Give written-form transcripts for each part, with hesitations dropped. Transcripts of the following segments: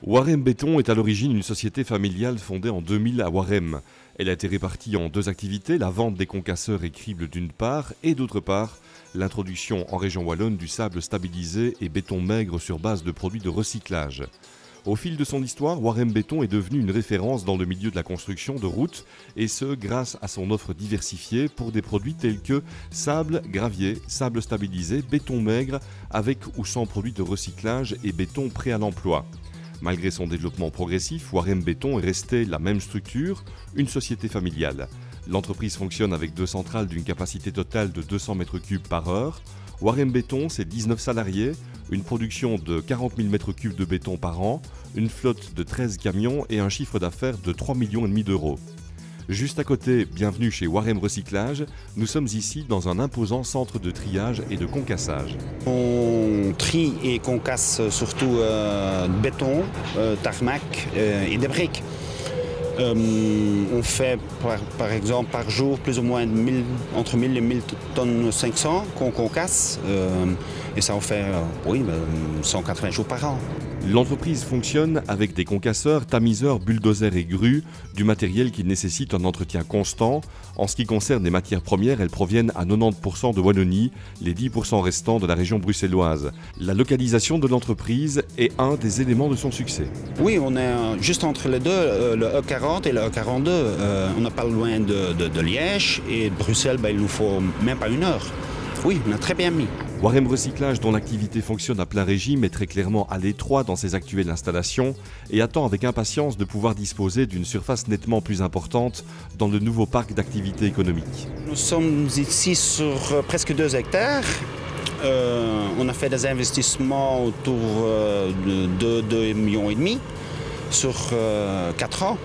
Warem Béton est à l'origine une société familiale fondée en 2000 à Warem. Elle a été répartie en deux activités, la vente des concasseurs et cribles d'une part, et d'autre part, l'introduction en région wallonne du sable stabilisé et béton maigre sur base de produits de recyclage. Au fil de son histoire, Warem Béton est devenu une référence dans le milieu de la construction de routes, et ce grâce à son offre diversifiée pour des produits tels que sable, gravier, sable stabilisé, béton maigre, avec ou sans produits de recyclage et béton prêt à l'emploi. Malgré son développement progressif, Warem Béton est resté la même structure, une société familiale. L'entreprise fonctionne avec deux centrales d'une capacité totale de 200 m3 par heure. Warem Béton, c'est 19 salariés, une production de 40 000 m3 de béton par an, une flotte de 13 camions et un chiffre d'affaires de 3,5 millions d'euros. Juste à côté, bienvenue chez Warem Recyclage, nous sommes ici dans un imposant centre de triage et de concassage. On trie et concasse surtout béton, tarmac et des briques. On fait par exemple par jour plus ou moins entre 1000 et 1000 tonnes 500 qu'on concasse et ça en fait 180 jours par an. L'entreprise fonctionne avec des concasseurs, tamiseurs, bulldozers et grues, du matériel qui nécessite un entretien constant. En ce qui concerne les matières premières, elles proviennent à 90% de Wallonie, les 10% restants de la région bruxelloise. La localisation de l'entreprise est un des éléments de son succès. Oui, on est juste entre les deux, le E40 et le E42. On n'est pas loin de Liège et de Bruxelles, il nous faut même pas une heure. Oui, on a très bien mis. Warem Recyclage, dont l'activité fonctionne à plein régime, est très clairement à l'étroit dans ses actuelles installations et attend avec impatience de pouvoir disposer d'une surface nettement plus importante dans le nouveau parc d'activités économiques. Nous sommes ici sur presque 2 hectares. On a fait des investissements autour de 2,5 millions sur 4 ans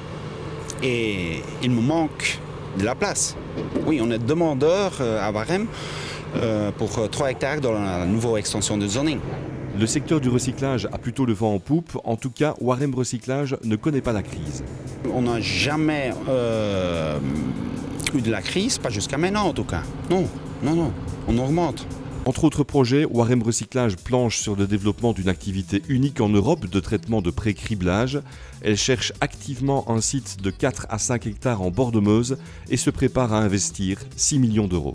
et il me manque de la place. Oui, on est demandeur à Warem pour 3 hectares dans la nouvelle extension de zoning. Le secteur du recyclage a plutôt le vent en poupe. En tout cas, Warem Recyclage ne connaît pas la crise. On n'a jamais eu de la crise, pas jusqu'à maintenant en tout cas. Non, on augmente. Entre autres projets, Warem Recyclage planche sur le développement d'une activité unique en Europe de traitement de pré-criblage. Elle cherche activement un site de 4 à 5 hectares en bord de Meuse et se prépare à investir 6 millions d'euros.